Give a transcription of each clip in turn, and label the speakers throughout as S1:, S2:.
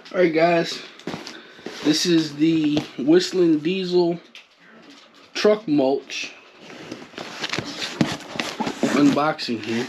S1: Alright guys, this is the Whistling Diesel truck mulch unboxing here.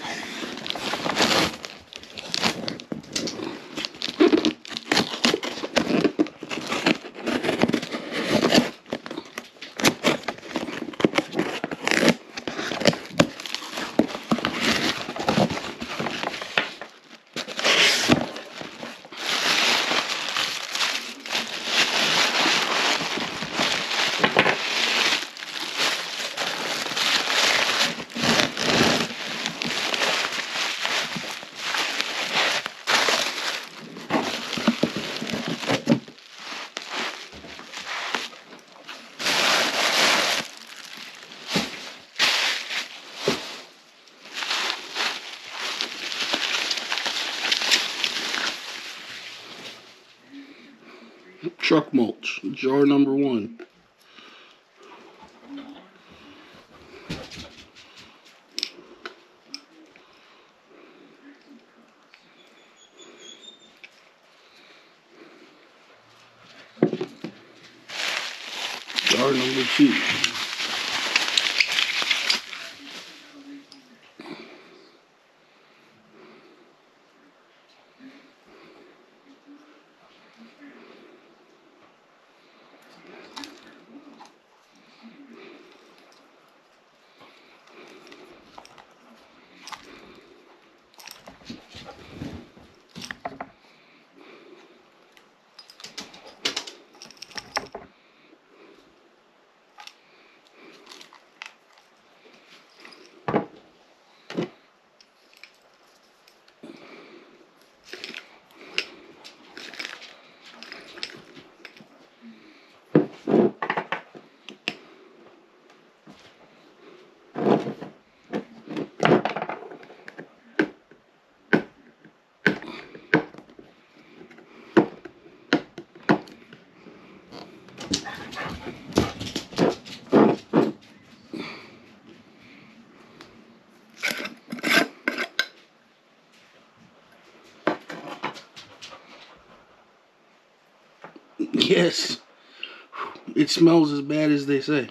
S1: Truck mulch, jar number 1. Jar number 2. Yes, it smells as bad as they say.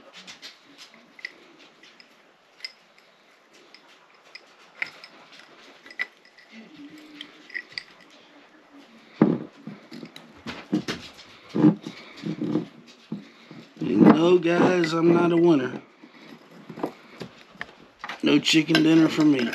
S1: No, guys, I'm not a winner. No chicken dinner for me.